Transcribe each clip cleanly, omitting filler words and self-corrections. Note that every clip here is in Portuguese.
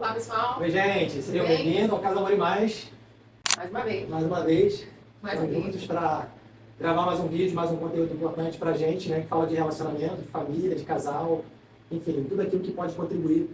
Olá, pessoal. Oi, gente. Sejam Bem? bem-vindos ao Casa Amor e Mais. Mais uma vez. Mais uma vez. Mais um Estamos juntos vídeo. para gravar mais um vídeo, mais um conteúdo importante para a gente, né? Que fala de relacionamento, de família, de casal, enfim, tudo aquilo que pode contribuir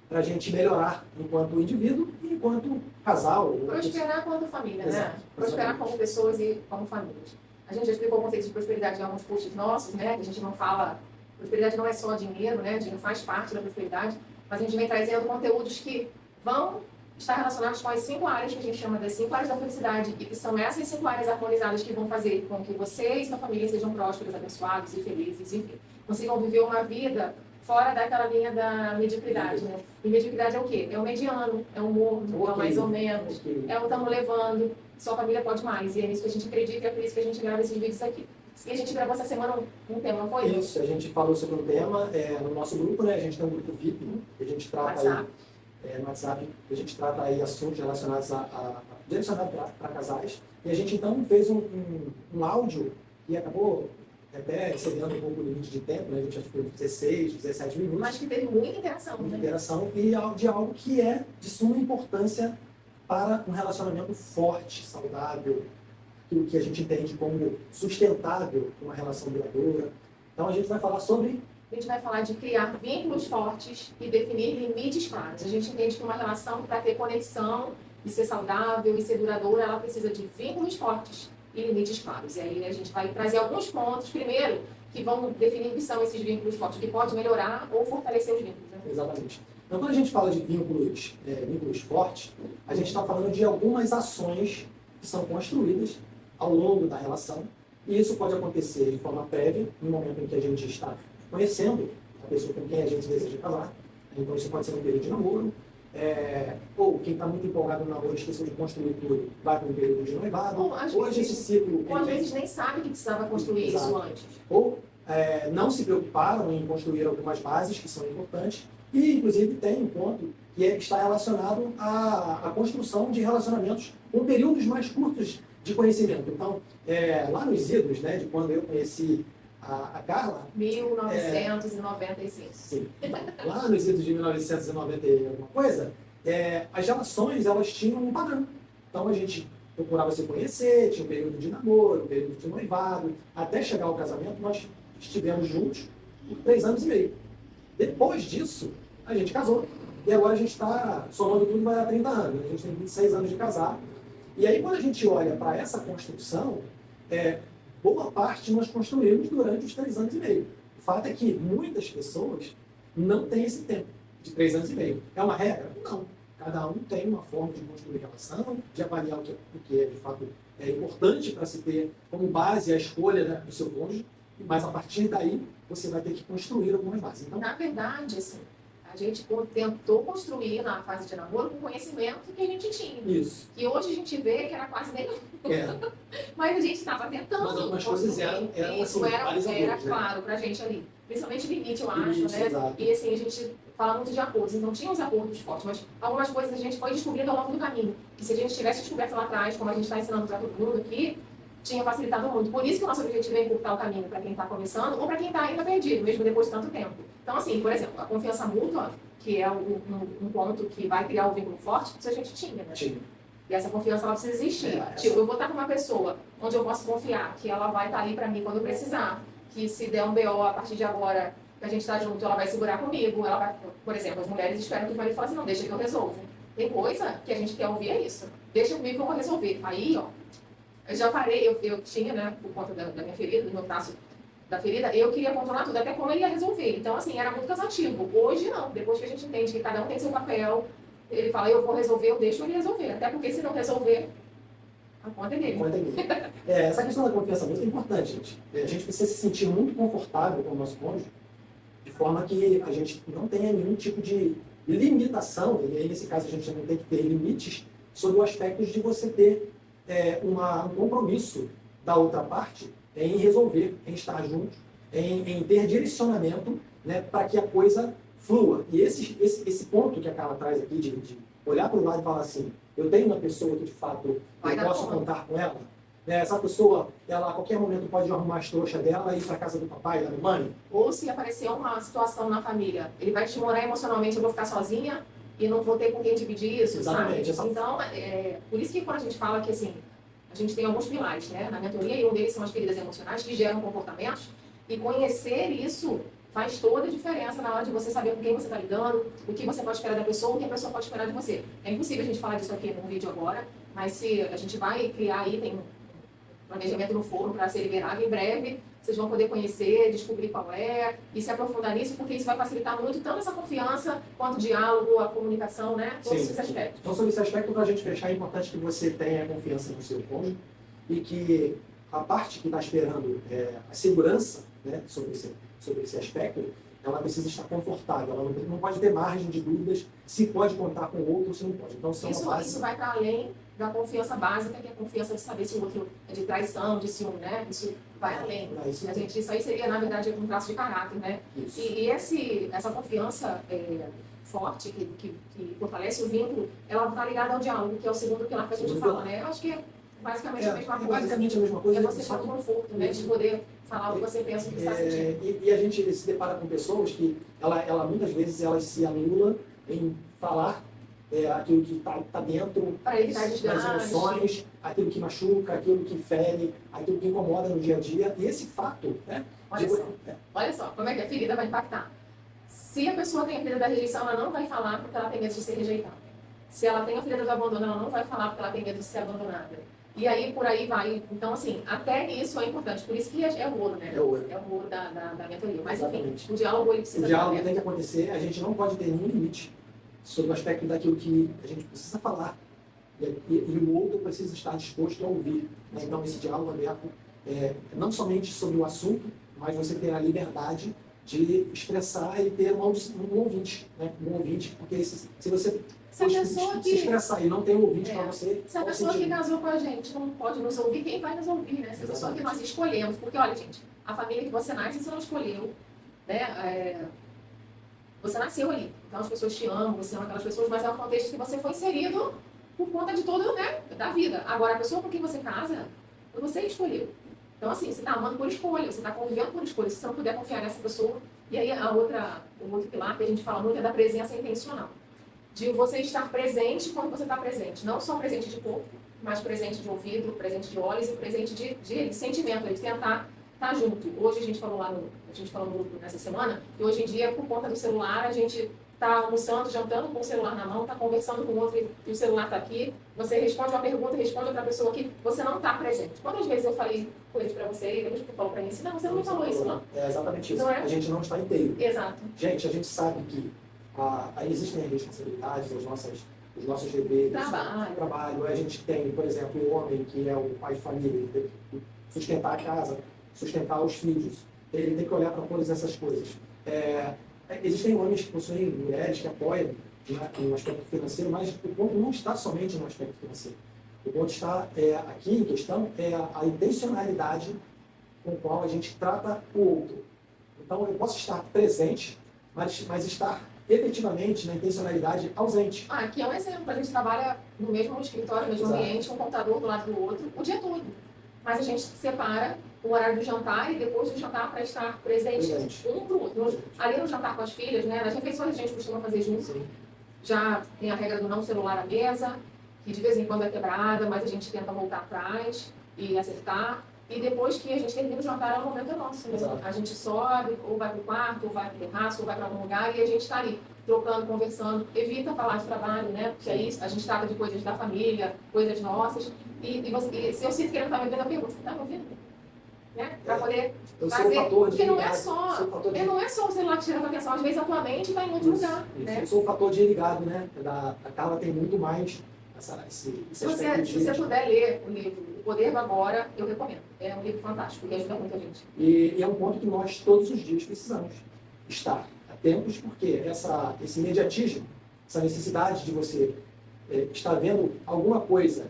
para a gente melhorar enquanto indivíduo e enquanto casal. Prosperar como família, né? Exato. Prosperar como pessoas e como famílias. A gente já explicou o conceito de prosperidade em alguns posts nossos, né? Que a gente não fala... Prosperidade não é só dinheiro, né? Dinheiro faz parte da prosperidade. Mas a gente vem trazendo conteúdos que vão estar relacionados com as 5 áreas que a gente chama das 5 áreas da felicidade e que são essas 5 áreas harmonizadas que vão fazer com que você e sua família sejam prósperos, abençoados e felizes, enfim, consigam viver uma vida fora daquela linha da mediocridade, né? E mediocridade é o quê? É o mediano, é o morno, é o mais ou menos, é o estamos levando, sua família pode mais, e é nisso que a gente acredita e é por isso que a gente grava esses vídeos aqui. E a gente gravou essa semana um tema, não foi? Isso, a gente falou sobre um tema no nosso grupo, né? A gente tem um grupo VIP, que a gente trata WhatsApp. aí, no WhatsApp, a gente trata aí assuntos relacionados direcionados para casais. E a gente então fez um áudio que acabou até excedendo um pouco o limite de tempo, né? A gente já ficou 16, 17 minutos. Mas que teve muita interação, Muita né? interação e de algo que é de suma importância para um relacionamento forte, saudável, aquilo que a gente entende como sustentável, uma relação duradoura. Então a gente vai falar sobre... A gente vai falar de criar vínculos fortes e definir limites claros. A gente entende que uma relação, para ter conexão e ser saudável e ser duradoura, ela precisa de vínculos fortes e limites claros. E aí a gente vai trazer alguns pontos, primeiro, que vão definir o que são esses vínculos fortes, que pode melhorar ou fortalecer os vínculos. Né? Exatamente. Então, quando a gente fala de vínculos fortes, a gente está falando de algumas ações que são construídas ao longo da relação. E isso pode acontecer de forma prévia, no momento em que a gente está conhecendo a pessoa com quem a gente deseja casar. Então, isso pode ser um período de namoro. Ou quem está muito empolgado no namoro, esqueceu de construir tudo, vai para um período de noivado. Ou, às Hoje vezes- esse ciclo... Ou às vezes nem sabe que precisava construir isso Exato. antes. Ou não se preocuparam em construir algumas bases que são importantes. E, inclusive, tem um ponto que está relacionado à construção de relacionamentos com períodos mais curtos de conhecimento. Então, lá nos idos, né, de quando eu conheci a Carla, 1995. sim, então, lá nos idos de 1990 e alguma coisa, as relações elas tinham um padrão. Então, a gente procurava se conhecer, tinha um período de namoro, um período de noivado, até chegar ao casamento, nós estivemos juntos por 3 anos e meio. Depois disso, a gente casou. E agora a gente está, somando tudo, vai dar 30 anos. A gente tem 26 anos de casar. E aí, quando a gente olha para essa construção, boa parte nós construímos durante os 3 anos e meio. O fato é que muitas pessoas não têm esse tempo de 3 anos e meio. É uma regra? Não. Cada um tem uma forma de construir relação, de avaliar o que é, de fato, importante para se ter como base a escolha, né, do seu cônjuge, mas a partir daí você vai ter que construir algumas bases. Então, Na verdade, assim, a gente tentou construir na fase de namoro com o conhecimento que a gente tinha. isso. Que hoje a gente vê que era quase nenhum. É, Mas a gente estava tentando. Mas algumas coisas construir. eram, Isso assim, era balizadores, né? claro pra gente ali. Principalmente limite, eu acho, Limite, né? exato. E assim, a gente fala muito de acordos. Então tinha os acordos fortes, mas algumas coisas a gente foi descobrindo ao longo do caminho. Que se a gente tivesse descoberto lá atrás, como a gente está ensinando para todo mundo aqui, tinha facilitado muito. Por isso que o nosso objetivo é encurtar o caminho para quem está começando ou para quem está ainda perdido, mesmo depois de tanto tempo. Então, assim, por exemplo, a confiança mútua, que é um ponto que vai criar um vínculo forte, isso a gente tinha, né? Tinha. E essa confiança ela precisa existir. Tipo, eu vou estar com uma pessoa onde eu posso confiar que ela vai estar ali para mim quando eu precisar. Que se der um BO a partir de agora, que a gente está junto, ela vai segurar comigo. Ela vai, por exemplo, as mulheres esperam que o marido fale assim, não, deixa que eu resolvo. Tem coisa que a gente quer ouvir, é isso. Deixa comigo que eu vou resolver. Aí, ó, eu já parei, eu tinha, né, por conta da minha ferida, do meu traço da ferida, eu queria controlar tudo, até como ele ia resolver. Então, assim, era muito cansativo. Hoje, não. Depois que a gente entende que cada um tem seu papel, ele fala, eu vou resolver, eu deixo ele resolver. Até porque se não resolver, a conta é dele. Conta aqui. Essa questão da confiança mútua é importante, gente. A gente precisa se sentir muito confortável com o nosso cônjuge, de forma que a gente não tenha nenhum tipo de limitação, e aí nesse caso a gente não tem que ter limites, sobre o aspecto de você ter um compromisso da outra parte em resolver, em estar juntos, em ter direcionamento, né, para que a coisa flua. E esse ponto que a Carla traz aqui de olhar para o lado e falar assim, eu tenho uma pessoa que de fato Vai eu dar posso conta. contar com ela, né? Essa pessoa, ela a qualquer momento pode arrumar as trouxas dela e ir para casa do papai, da mamãe. Ou se aparecer uma situação na família, ele vai te morar emocionalmente, eu vou ficar sozinha, e não vou ter com quem dividir isso, Exatamente, sabe? Então, por isso que quando a gente fala que, assim, a gente tem alguns pilares, né, na mentoria, e um deles são as feridas emocionais que geram comportamentos, e conhecer isso faz toda a diferença na hora de você saber com quem você está lidando, o que você pode esperar da pessoa, o que a pessoa pode esperar de você. É impossível a gente falar disso aqui num vídeo agora, mas se a gente vai criar aí, tem um planejamento no forno para ser liberado em breve, vocês vão poder conhecer, descobrir qual é e se aprofundar nisso, porque isso vai facilitar muito tanto essa confiança quanto o diálogo, a comunicação, né? Todos esses aspectos. Então, sobre esse aspecto, para a gente fechar, é importante que você tenha confiança no seu cônjuge e que a parte que está esperando a segurança, né, sobre esse aspecto, ela precisa estar confortável, ela não pode ter margem de dúvidas se pode contar com o outro ou se não pode. Então, isso vai para além da confiança básica, que é a confiança de saber se o outro é de traição, de ciúme, né? Isso vai além. Isso aí seria, na verdade, um traço de caráter, né? E essa confiança forte, que fortalece o vínculo, ela está ligada ao diálogo, que é o segundo pilar que a gente fala, né? Eu acho que é basicamente a mesma coisa. Basicamente a mesma coisa. É você ter um conforto, né? De poder falar o que você pensa, o que está sentindo. E a gente se depara com pessoas que, ela muitas vezes, elas se anulam em falar aquilo que está dentro das emoções, aquilo que machuca, aquilo que fere, aquilo que incomoda no dia a dia. E esse fato, né? Olha só, como é que a ferida vai impactar. Se a pessoa tem a ferida da rejeição, ela não vai falar porque ela tem medo de ser rejeitada. Se ela tem a ferida do abandono, ela não vai falar porque ela tem medo de ser abandonada. E aí, por aí vai. Então, assim, até isso é importante. Por isso que é o ouro, né? É o ouro da mentoria. Mas, enfim, o diálogo ele precisa... O diálogo tem que acontecer. A gente não pode ter nenhum limite sobre o aspecto daquilo que a gente precisa falar. E o outro precisa estar disposto a ouvir. Né? Então, esse diálogo aberto não somente sobre o assunto, mas você ter a liberdade de expressar e ter um ouvinte. Né? Um ouvinte, porque se você... Se expressar e não tem um ouvinte para você... Se a pessoa que casou com a gente não pode nos ouvir, quem vai nos ouvir, né? Se a pessoa que nós escolhemos, porque olha, gente, a família que você nasce, você não escolheu, né? Você nasceu ali, então as pessoas te amam, você ama aquelas pessoas, mas é um contexto que você foi inserido por conta de tudo, né? Da vida. Agora, a pessoa com quem você casa, você escolheu. Então, assim, você está amando por escolha, você está convivendo por escolha. Se você não puder confiar nessa pessoa... E aí, o outro pilar que a gente fala muito é da presença intencional. De você estar presente quando você está presente. Não só presente de corpo, mas presente de ouvido, presente de olhos e presente de sentimento, de tentar estar junto. Hoje a gente falou no grupo nessa semana, e hoje em dia, por conta do celular, a gente está almoçando, jantando com o celular na mão, está conversando com o outro e o celular está aqui. Você responde uma pergunta, responde outra pessoa aqui, você não está presente. Quantas vezes eu falei coisas para você e depois que falou para mim assim, não, você não falou isso, não. É exatamente isso. A gente não está inteiro. Exato. Gente, a gente sabe que existem as responsabilidades, os nossos deveres, o trabalho. A gente tem, por exemplo, o homem que é o pai de família, ele tem que sustentar a casa, sustentar os filhos, ele tem que olhar para todas essas coisas. Existem homens que possuem mulheres que apoiam no aspecto financeiro, mas o ponto não está somente no aspecto financeiro. O ponto está aqui em questão a intencionalidade com a qual a gente trata o outro. Então, eu posso estar presente, mas estar efetivamente na intencionalidade ausente. Aqui é um exemplo. A gente trabalha no mesmo escritório, no mesmo ambiente, um computador do lado do outro, o dia todo. Mas a gente separa o horário do jantar e depois do jantar para estar presente um para o outro. Ali no jantar com as filhas, né, nas refeições a gente costuma fazer junto. Sim. Já tem a regra do não celular à mesa, que de vez em quando é quebrada, mas a gente tenta voltar atrás e acertar. E depois que a gente termina o jantar, o momento é nosso. Né? A gente sobe, ou vai para o quarto, ou vai para o terraço, ou vai para algum lugar, e a gente está ali, trocando, conversando. Evita falar de trabalho, né? Porque aí a gente trata de coisas da família, coisas nossas. E se eu sinto que ele não está me vendo, eu pergunto, você está me ouvindo? Né? Para poder fazer. Porque não é só o celular que tira a tua atenção, às vezes a tua mente está em outro lugar. Né? Eu sou o fator de ligado, né? A Carla tem muito mais esse se você puder ler o livro O Poder do Agora, eu recomendo. É um livro fantástico e ajuda muita gente. E é um ponto que nós todos os dias precisamos estar atentos, porque esse imediatismo, essa necessidade de você estar vendo alguma coisa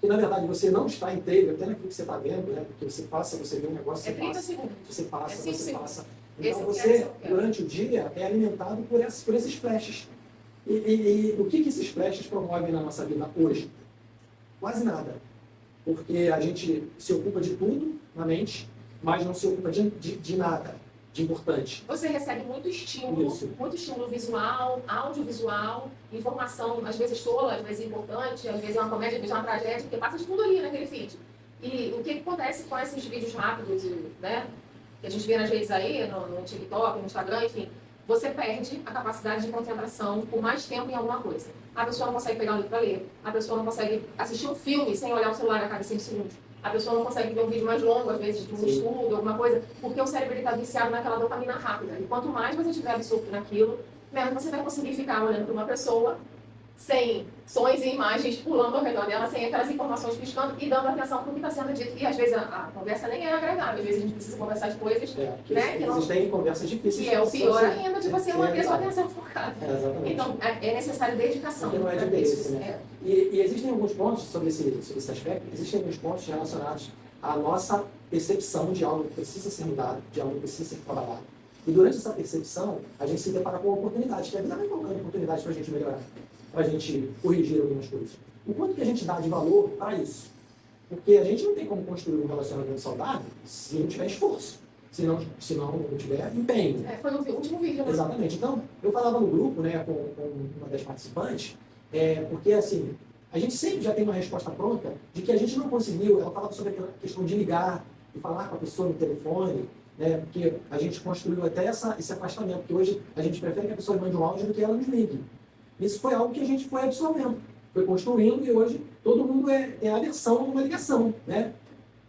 que na verdade você não está inteiro, até naquilo que você está vendo, né? Porque você vê um negócio, você 30 passa, segundos. você passa, você segundos. passa. Então você, durante o dia, é alimentado por esses flashes. E o que esses flashes promovem na nossa vida hoje? Quase nada. Porque a gente se ocupa de tudo na mente, mas não se ocupa de nada. de importante. Você recebe muito estímulo Isso. visual, audiovisual, informação, às vezes tola, às vezes importante, às vezes é uma comédia, às vezes é uma tragédia, porque passa de tudo ali naquele feed. E o que acontece com esses vídeos rápidos, né, que a gente vê nas redes aí, no TikTok, no Instagram, enfim, você perde a capacidade de concentração por mais tempo em alguma coisa. A pessoa não consegue pegar um livro para ler, a pessoa não consegue assistir um filme sem olhar o celular a cada 5 segundos. A pessoa não consegue ver um vídeo mais longo, às vezes de um estudo, alguma coisa, porque o cérebro está viciado naquela dopamina rápida. E quanto mais você estiver absorto naquilo, menos você vai conseguir ficar olhando para uma pessoa sem sons e imagens pulando ao redor dela, sem aquelas informações piscando e dando atenção para o que está sendo dito. E às vezes a conversa nem é agradável, às vezes a gente precisa conversar de coisas, né, que existem conversas difíceis. que é o pior ainda de você manter sua atenção focada. Exatamente. Então, é necessário dedicação. Porque não é de interesse, né? É. E existem alguns pontos sobre esse aspecto, existem alguns pontos relacionados à nossa percepção de algo que precisa ser mudado, de algo que precisa ser trabalhado. E durante essa percepção, a gente se depara com oportunidades, que a vida vai colocando oportunidades para a gente melhorar, para a gente corrigir algumas coisas. O quanto que a gente dá de valor para isso? Porque a gente não tem como construir um relacionamento saudável se não tiver esforço, se não tiver empenho. Foi no último vídeo, né? Exatamente. Então, eu falava no grupo, né, com uma das participantes, porque assim, a gente sempre já tem uma resposta pronta de que a gente não conseguiu. Ela falava sobre aquela questão de ligar e falar com a pessoa no telefone, né, porque a gente construiu até esse afastamento, que hoje a gente prefere que a pessoa mande um áudio do que ela nos ligue. Isso foi algo que a gente foi absorvendo, foi construindo, e hoje todo mundo tem aversão a uma ligação, né?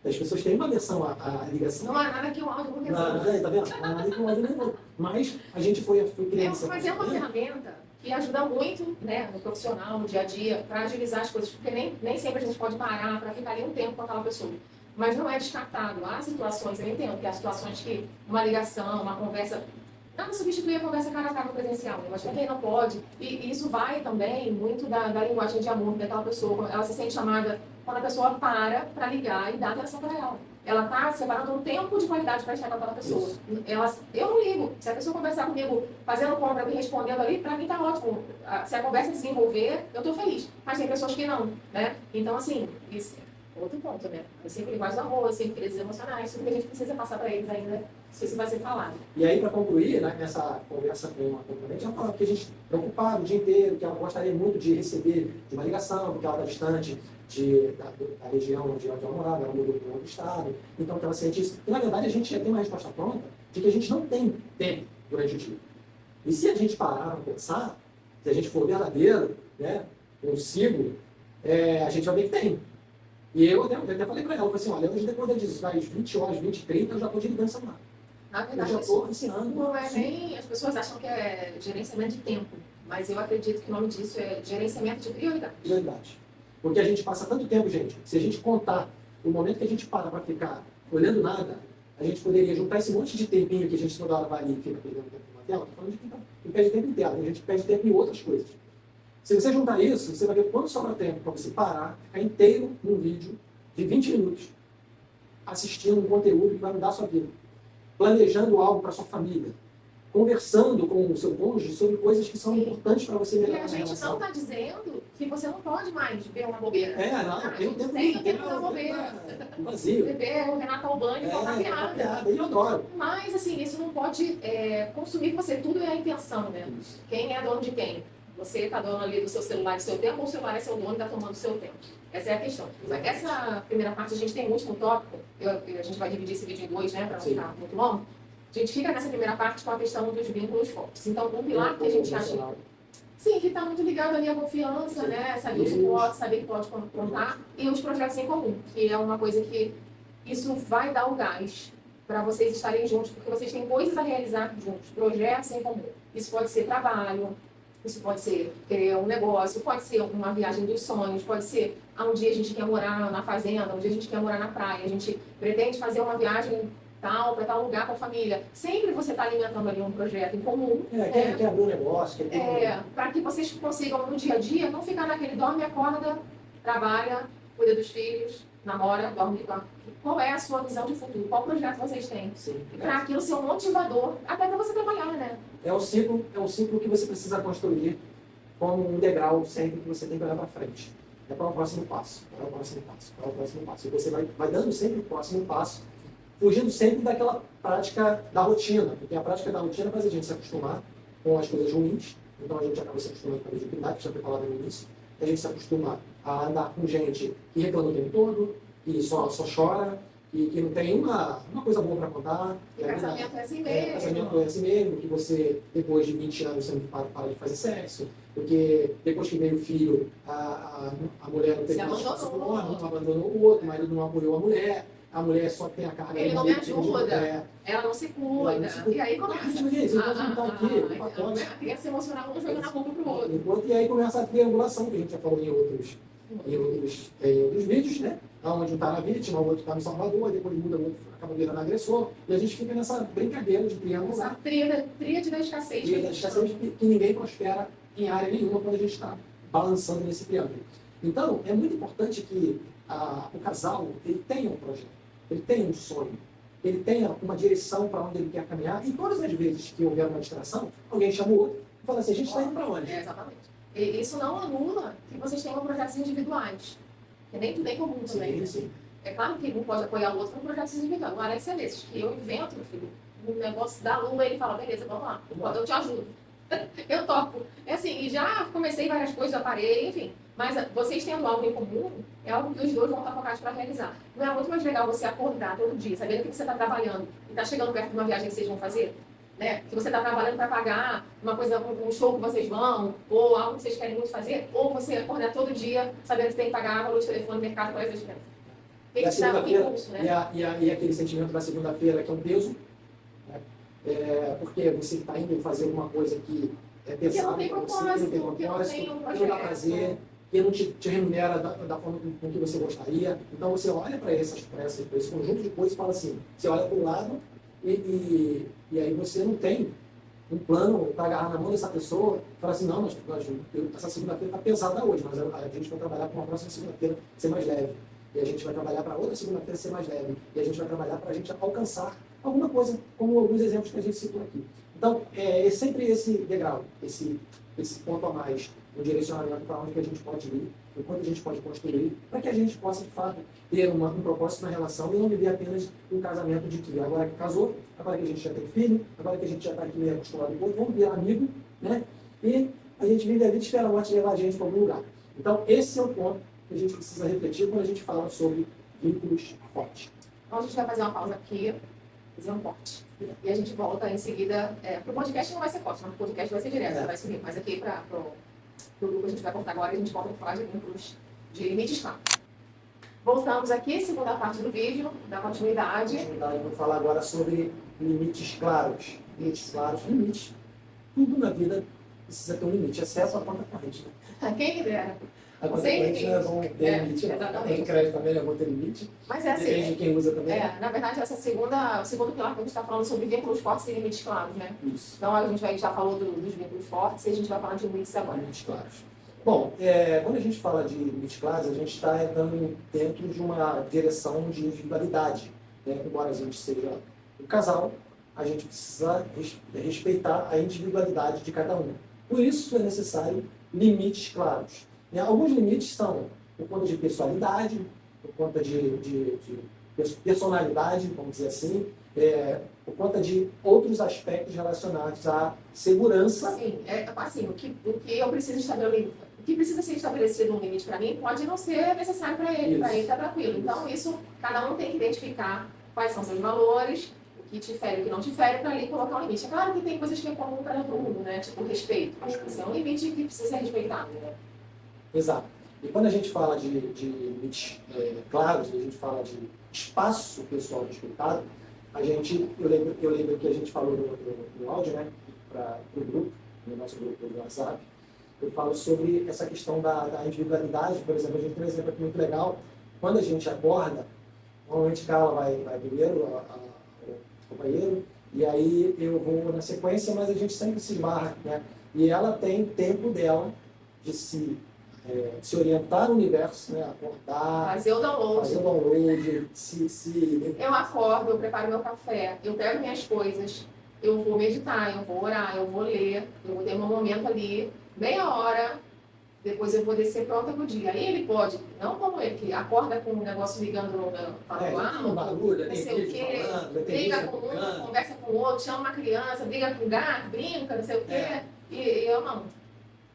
As pessoas têm uma aversão à ligação. Não há nada que o áudio não resolva. Tá vendo? Não há nada que o áudio não resolva. Mas a gente foi criando Mas é uma ferramenta que ajuda muito, né, no profissional, no dia a dia, para agilizar as coisas, porque nem sempre a gente pode parar para ficar ali um tempo com aquela pessoa. Mas não é descartado. Há situações, eu entendo que há situações que uma ligação, uma conversa, nada substitui a conversa cara a cara no presencial, né? Mas para quem não pode, e isso vai também muito da linguagem de amor daquela pessoa. Ela se sente chamada quando a pessoa para ligar e dá atenção para ela. Ela está separando um tempo de qualidade para estar com aquela pessoa. Eu não ligo. Se a pessoa conversar comigo fazendo compra, me respondendo ali, para mim está ótimo. Se a conversa desenvolver, eu estou feliz. Mas tem pessoas que não, né? Então, assim, isso é outro ponto, né? Eu sempre linguagem do amor, eu sempre crises emocionais, tudo que a gente precisa passar para eles ainda, isso vai ser falado. E aí, para concluir, né, nessa conversa com uma componente, ela falava que a gente preocupado o dia inteiro, que ela gostaria muito de receber de uma ligação, porque ela está distante da região onde ela morava, ela mudou para outro estado, então que ela sente isso. E na verdade a gente já tem uma resposta pronta de que a gente não tem tempo durante o dia. E se a gente parar para pensar, se a gente for verdadeiro, né, consigo, a gente vai ver que tem. E eu até falei para ela, eu falei assim, olha, hoje depois das 20 horas, 20, 30, eu já estou desligando o celular. Na verdade, eu já estou ensinando. Não é nem, as pessoas acham que é gerenciamento de tempo, mas eu acredito que o nome disso é gerenciamento de prioridade. Prioridade. Porque a gente passa tanto tempo, gente, se a gente contar o momento que a gente para ficar olhando nada, a gente poderia juntar esse monte de tempinho que a gente toda hora vai ali e fica perdendo tempo na tela, falando de quem perde tempo em tela, a gente perde tempo em outras coisas. Se você juntar isso, você vai ver quanto sobra tempo para você parar, ficar inteiro num vídeo de 20 minutos, assistindo um conteúdo que vai mudar a sua vida, planejando algo para sua família, conversando com o seu cônjuge sobre coisas que são importantes para você E melhorar a gente não está dizendo que você não pode mais ver uma bobeira. Não, tem o tempo da bobeira. Vazio. Ver o Renato Albani e faltar piada. Eu adoro. Mas, assim, isso não pode consumir você. Tudo é a intenção, né? Isso. Quem é dono de quem? Você está dono ali do seu celular, do seu tempo, ou o celular é seu dono e está tomando o seu tempo? Essa é a questão. Essa primeira parte, a gente tem um último tópico, a gente vai dividir esse vídeo em dois, né, para não ficar muito longo. A gente fica nessa primeira parte com a questão dos vínculos fortes. Então, um pilar que a gente acha... Sim, que está muito ligado ali à confiança, né? Saber o suporte, saber que pode contar. E os projetos em comum, que é uma coisa que isso vai dar o gás para vocês estarem juntos, porque vocês têm coisas a realizar juntos, projetos em comum. Isso pode ser trabalho, isso pode ser um negócio, pode ser uma viagem dos sonhos, pode ser um dia a gente quer morar na fazenda, um dia a gente quer morar na praia, a gente pretende fazer uma viagem para tal lugar com a família. Sempre você está alimentando ali um projeto em comum. Quer abrir um negócio, para que vocês consigam, no dia a dia, não ficar naquele dorme, acorda, trabalha, cuida dos filhos, namora, dorme. Qual é a sua visão de futuro? Qual projeto vocês têm? Para aquilo ser um motivador, até para você trabalhar, né? É um ciclo que você precisa construir como um degrau sempre que você tem que olhar para frente. É para o próximo passo, para o próximo passo, para o próximo passo. E você vai dando sempre o próximo passo fugindo sempre daquela prática da rotina, porque a prática da rotina faz a gente se acostumar com as coisas ruins, então a gente acaba se acostumando com a mediocridade, que já foi falado no início, a gente se acostuma a andar com gente que reclama o tempo todo, que só chora, que não tem uma coisa boa para contar. E casamento é assim mesmo. Casamento é assim mesmo, que você, depois de 20 anos, você não para de fazer sexo, porque depois que veio o filho, a mulher não teve não abandonou o outro, o marido não apoiou a mulher só tem a carga. Ele não me ajuda, ela não se cuida. E aí começa. A criança emocional não joga na boca pro outro. E aí começa a triangulação, que a gente já falou em outros vídeos, né? Onde um tá na vítima, o outro tá no salvador, depois muda, o outro acaba virando agressor, e a gente fica nessa brincadeira de triangular. Essa tríade da escassez. Tríade da escassez que ninguém prospera em área nenhuma quando a gente está balançando nesse triângulo. Então, é muito importante que o casal ele tenha um projeto, ele tenha um sonho, ele tenha uma direção para onde ele quer caminhar, e todas as vezes que houver uma distração, alguém chama o outro e fala assim, a gente está indo para onde? Exatamente. E isso não anula que vocês tenham projetos individuais. Que nem tudo é comum também. Sim. É claro que um pode apoiar o outro com projetos individuais. Agora, é desses que eu invento, meu filho, um negócio da lua, ele fala, beleza, vamos lá, eu te ajudo. Eu topo. É assim, e já comecei várias coisas, já parei, enfim. Mas vocês tendo algo em comum, é algo que os dois vão estar focados para realizar. Não é muito mais legal você acordar todo dia, sabendo que você está trabalhando e está chegando perto de uma viagem que vocês vão fazer? Né? Que você está trabalhando para pagar uma coisa, um show que vocês vão, ou algo que vocês querem muito fazer, ou você acordar todo dia sabendo que tem que pagar água, luz, telefone, mercado, colégio das crianças. Tem que te dar um impulso, né? E aquele sentimento da segunda-feira que é um peso, né? Porque você está indo fazer alguma coisa que é pesada para você, que não tem propósito, que não dá prazer, que não te remunera da forma com que você gostaria. Então você olha para esse conjunto de coisas e fala assim, você olha para o lado e aí você não tem um plano para agarrar na mão dessa pessoa e falar assim, não, essa segunda-feira está pesada hoje, mas a gente vai trabalhar para uma próxima segunda-feira ser mais leve. E a gente vai trabalhar para outra segunda-feira ser mais leve. E a gente vai trabalhar para a gente alcançar alguma coisa, como alguns exemplos que a gente citou aqui. Então, é sempre esse degrau, esse ponto a mais, um direcionamento para onde que a gente pode ir, o quanto a gente pode construir, para que a gente possa, de fato, ter um propósito na relação e não viver apenas um casamento de que agora que casou, agora que a gente já tem filho, agora que a gente já está aqui meio acostumado com o outro, vamos virar amigo, né? E a gente vive a vida e espera a morte levar a gente para algum lugar. Então, esse é o ponto que a gente precisa refletir quando a gente fala sobre vínculos fortes. Então, a gente vai fazer uma pausa aqui, fazer um corte. E a gente volta em seguida. Para o podcast não vai ser corte, mas o podcast vai ser direto, vai subir. Mas aqui para o grupo a gente vai cortar agora e a gente volta para falar de vínculos de limites claros. Voltamos aqui, segunda parte do vídeo, da continuidade. Vamos falar agora sobre limites claros. Limites claros, limites. Tudo na vida precisa ter um limite, exceto a conta corrente. Quem dera. A conta corrente não é bom ter limite, exatamente. O crédito também não é bom ter limite. Mas é assim. Depende de quem usa também. Na verdade, essa o segundo pilar que a gente está falando sobre vínculos fortes e limites claros, né? Isso. Então a gente já falou dos vínculos fortes e a gente vai falar de limites agora. Limites claros. Bom, quando a gente fala de limites claros, a gente está entrando dentro de uma direção de individualidade. Né? Embora a gente seja um casal, a gente precisa respeitar a individualidade de cada um. Por isso é necessário limites claros. Alguns limites são por conta de pessoalidade, por conta de personalidade, vamos dizer assim, por conta de outros aspectos relacionados à segurança. Sim, assim, o que eu preciso estabelecer, o que precisa ser estabelecido um limite para mim pode não ser necessário para ele estar tranquilo. Então, isso, cada um tem que identificar quais são seus valores, o que te fere e o que não te fere, para ali colocar um limite. É claro que tem coisas que é comum para todo mundo, né? Tipo, respeito. Acho que é um limite que precisa ser respeitado, né? Exato. E quando a gente fala de limites claros, a gente fala de espaço pessoal respeitado, eu lembro que a gente falou no áudio, né, para o grupo, no nosso grupo do WhatsApp, eu falo sobre essa questão da individualidade. Por exemplo, a gente tem um exemplo aqui muito legal. Quando a gente acorda, normalmente Carla vai primeiro ao banheiro, e aí eu vou na sequência, mas a gente sempre se esbarra, né? E ela tem tempo dela de se orientar no universo, né? Acordar, fazer o download, eu acordo, eu preparo meu café, eu pego minhas coisas, eu vou meditar, eu vou orar, eu vou ler, eu vou ter um momento ali, meia hora, depois eu vou descer pronta pro dia. Aí ele pode, não como ele, que acorda com um negócio ligando no tem barulho, não tem sei o vídeo quê, falando, tem briga música com um, tocando. conversa com o outro, chama uma criança, briga com o gato, brinca, não sei o quê. E eu não.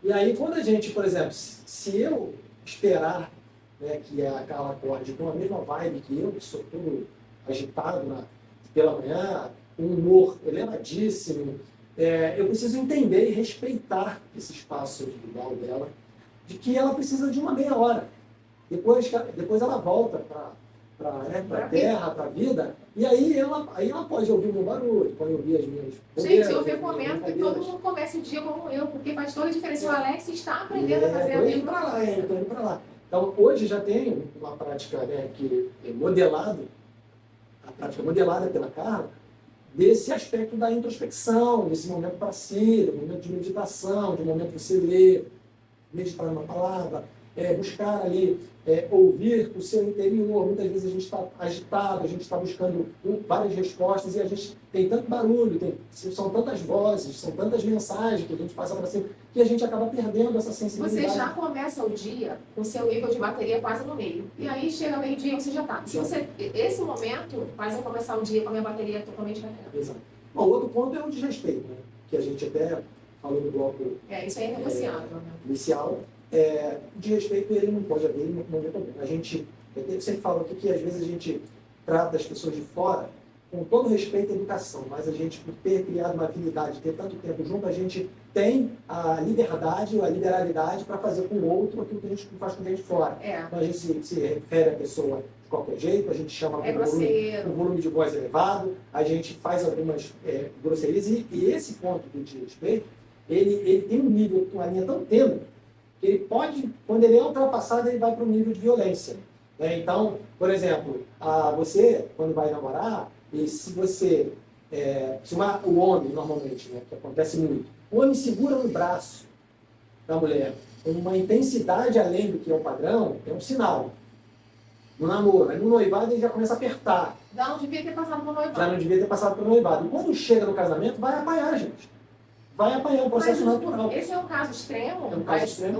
E aí, quando a gente, por exemplo, se eu esperar, né, que a Carla acorde com a mesma vibe que eu, que sou todo agitado pela manhã, um humor elevadíssimo, eu preciso entender e respeitar esse espaço individual dela, de que ela precisa de uma meia hora. Depois ela volta para a terra, para a vida, e aí ela pode ouvir o meu barulho, pode ouvir as minhas Gente, eu recomendo que todo mundo comece o dia como eu, porque faz toda a diferença. O Alex está aprendendo a fazer a mesma. Estou indo para lá. Então, hoje já tem uma prática, né, que é modelado, a prática modelada pela Carla, desse aspecto da introspecção, desse momento para si, do momento de meditação, de momento de você ler, meditar numa palavra, buscar ali, ouvir o seu interior. Muitas vezes a gente está agitado, a gente está buscando várias respostas e a gente tem tanto barulho, são tantas vozes, são tantas mensagens que a gente passa para cima, que a gente acaba perdendo essa sensibilidade. Você já começa o dia com seu nível de bateria quase no meio. E aí chega meio-dia e você já está. Esse momento faz eu começar o dia com a minha bateria totalmente carregada. Exato. Bom, outro ponto é o desrespeito, né? Que a gente até falou no bloco isso aí é negociável. Né? Inicial. De respeito ele não pode haver em momento algum. Eu sempre falo aqui que às vezes a gente trata as pessoas de fora com todo respeito à educação, mas a gente, por ter criado uma afinidade, ter tanto tempo junto, a gente tem a liberdade ou a liberalidade para fazer com o outro aquilo que a gente faz com a gente fora. Então a gente se refere à pessoa de qualquer jeito, a gente chama com um volume de voz elevado, a gente faz algumas grosserias e esse ponto do desrespeito, ele tem um nível, uma linha tão tênue, ele pode, quando ele é ultrapassado, ele vai para um nível de violência. Né? Então, por exemplo, você, quando vai namorar, e se você, o homem, normalmente, né, que acontece muito, o homem segura no braço da mulher com uma intensidade além do que é o padrão, é um sinal. No namoro, aí no noivado ele já começa a apertar. Já não devia ter passado pelo noivado. Já não devia ter passado pelo noivado. E quando chega no casamento, vai apanhar, gente. Vai apanhar, um processo natural. Esse é um caso extremo,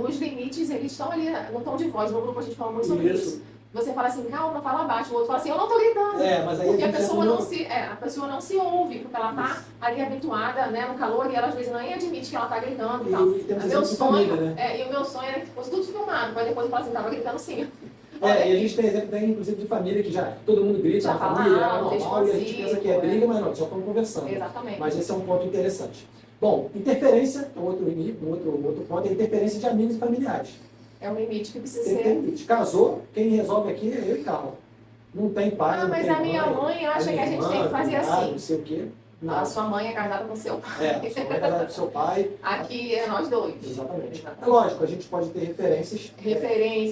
os limites, eles estão ali no tom de voz. No grupo a gente fala muito sobre isso. Você fala assim, calma, fala baixo. O outro fala assim, eu não estou gritando. Mas aí porque a pessoa não se ouve, porque ela está ali habituada, né, no calor, e ela às vezes nem admite que ela está gritando e tal. Meu sonho, e o meu sonho era que fosse tudo filmado, mas depois eu falo assim, estava gritando sim. E a gente tem exemplo, inclusive, de família que já todo mundo grita na família, é normal, e a gente pensa que é briga, mas não, só estamos conversando. Exatamente. Mas esse é um ponto interessante. Bom, interferência, outro ponto, é interferência de amigos e familiares. É um limite que precisa ser. Tem limite. Casou, quem resolve aqui é eu e Carla. Não tem pai, não mas tem a minha mãe acha que a gente tem que fazer assim. Não sei o quê. A sua mãe é casada com seu pai. Sua mãe é casada com seu pai. Aqui é nós dois. Exatamente. É lógico, a gente pode ter referências.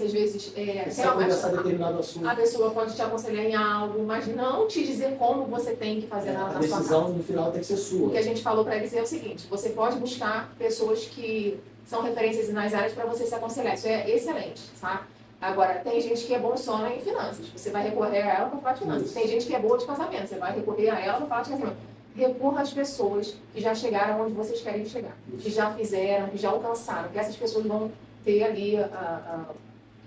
Às vezes, se conversar determinado assunto. A pessoa pode te aconselhar em algo, mas não te dizer como você tem que fazer na sua casa. A decisão no final tem que ser sua. O que a gente falou para eles é o seguinte, você pode buscar pessoas que são referências nas áreas para você se aconselhar. Isso é excelente, sabe? Agora, tem gente que é bom só em finanças. Você vai recorrer a ela para falar de finanças. Isso. Tem gente que é boa de casamento. Você vai recorrer a ela para falar de casamento. Recorra às pessoas que já chegaram onde vocês querem chegar. Isso. Que já fizeram, que já alcançaram. Que essas pessoas vão ter ali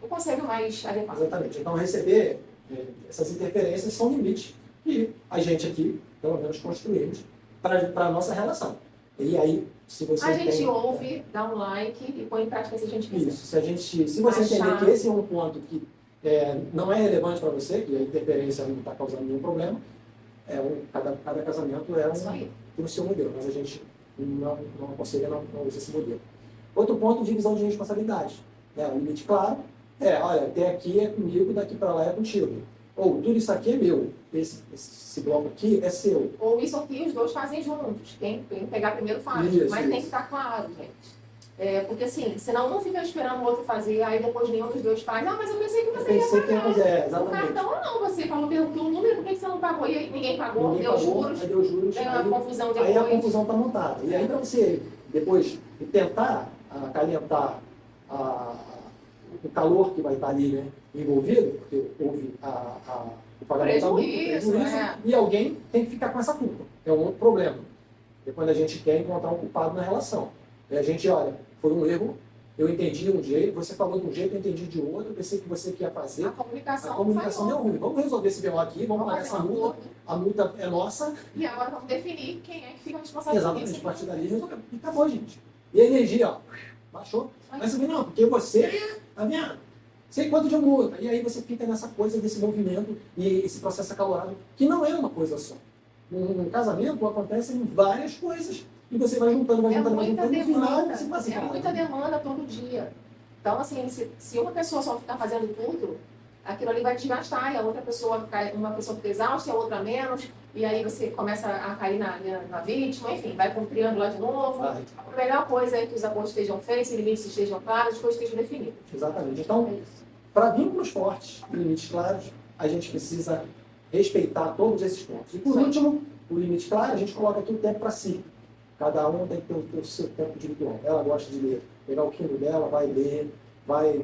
o conselho mais adequado. Exatamente. Então, receber essas interferências são limites que a gente aqui, pelo menos, construímos para a nossa relação. E aí, se você a gente ouve, dá um like e põe em prática se a gente quiser. Isso, se você entender que esse é um ponto que não é relevante para você, que a interferência não está causando nenhum problema, cada casamento tem o seu modelo, mas a gente não aconselha, não usa esse modelo. Outro ponto, divisão de responsabilidade. O limite claro olha, até aqui é comigo, daqui para lá é contigo. Ou tudo isso aqui é meu, esse bloco aqui é seu. Ou isso aqui os dois fazem juntos. Quem pegar primeiro faz. Mas tem que estar claro, gente. Porque assim, senão um fica esperando o outro fazer, aí depois nenhum dos dois faz. Mas eu pensei que você ia pagar. Exatamente. O cartão não, você perguntou o número, por que você não pagou? E aí ninguém pagou, deu juros. Aí deu juros. Deu uma confusão depois. Aí a confusão está montada. E aí para você depois tentar acalentar o calor que vai estar ali, né, envolvido, porque houve o pagamento prejuízo, e alguém tem que ficar com essa culpa. É um outro problema. É quando a gente quer encontrar um culpado na relação. E a gente, olha, foi um erro, eu entendi de um jeito, você falou de um jeito, eu entendi de outro, eu pensei que você queria fazer. A comunicação Deu ruim. Vamos resolver esse BO aqui, vamos pagar essa multa. A multa é nossa. E agora vamos definir quem é que fica responsável por isso. Exatamente, a partir dali resolveu. E acabou, gente. E a energia, ó, baixou. Mas você não, porque você, tá vendo? Sei quanto de multa. E aí você fica nessa coisa desse movimento e esse processo acalorado, que não é uma coisa só. Um casamento acontecem várias coisas. E você vai juntando, vai juntando, no final você faz É muita demanda todo dia. Então, assim, se uma pessoa só ficar fazendo tudo, aquilo ali vai desgastar, e a outra pessoa, uma pessoa fica exausta e a outra menos, e aí você começa a cair na vítima, enfim, vai com o triângulo lá de novo. A melhor coisa é que os acordos estejam feitos, os limites estejam claros, as coisas estejam definidas. Exatamente. Então, para vínculos fortes e limites claros, a gente precisa respeitar todos esses pontos. E por último, o limite claro, a gente coloca aqui o tempo para si. Cada um tem que ter o seu tempo individual. Ela gosta de ler, pegar o Kindle dela, vai ler, vai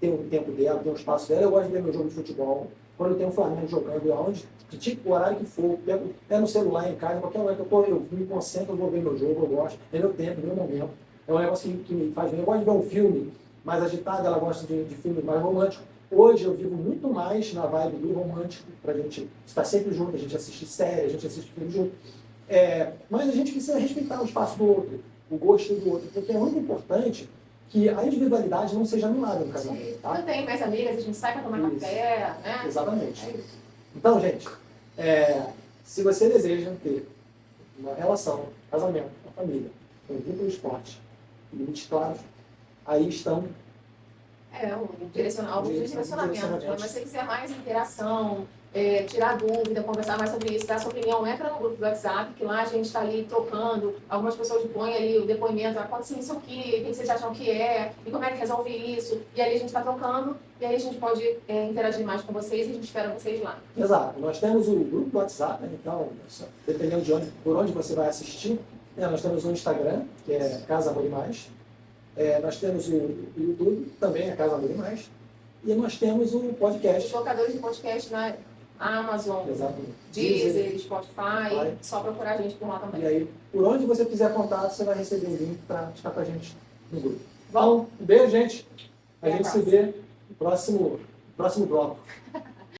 ter um tempo dela, ter um espaço dela. Eu gosto de ver meu jogo de futebol. Quando tem um Flamengo jogando, aonde, que tipo, o horário que for, pego no celular, em casa, qualquer hora que eu me concentro, eu vou ver meu jogo, eu gosto. É meu tempo, é meu momento. É um negócio que me faz bem. Eu gosto de ver um filme mais agitado, ela gosta de filme mais romântico. Hoje eu vivo muito mais na vibe do romântico, pra gente estar sempre junto, a gente assistir série, a gente assistir filme junto. Mas a gente precisa respeitar o espaço do outro, o gosto do outro, porque é muito importante que a individualidade não seja anulada no casamento. Tá? Eu tenho mais amigas, a gente sai para tomar café, né? Exatamente. Então, gente, se você deseja ter uma relação, casamento, uma família, com vínculos fortes e limites claros, aí estão um direcionamento. Mas se você quiser mais interação, tirar dúvida, conversar mais sobre isso, dar sua opinião, entra no grupo do WhatsApp, que lá a gente está ali trocando. Algumas pessoas põem ali o depoimento, aconteceu isso aqui, o que vocês acham que é, e como é que resolve isso. E aí a gente está trocando, e aí a gente pode interagir mais com vocês e a gente espera vocês lá. Exato. Nós temos o grupo do WhatsApp, né? Então, dependendo por onde você vai assistir, nós temos o Instagram, que é Casa Amor e Mais. Nós temos o YouTube, também é Casa Amor e Mais. E nós temos o podcast. Os tocadores de podcast na Amazon, Deezer, Spotify, só procurar a gente por lá também. E aí, por onde você fizer contato, você vai receber o link para estar com a gente no grupo. Bom, um beijo, gente. A gente se vê no próximo bloco.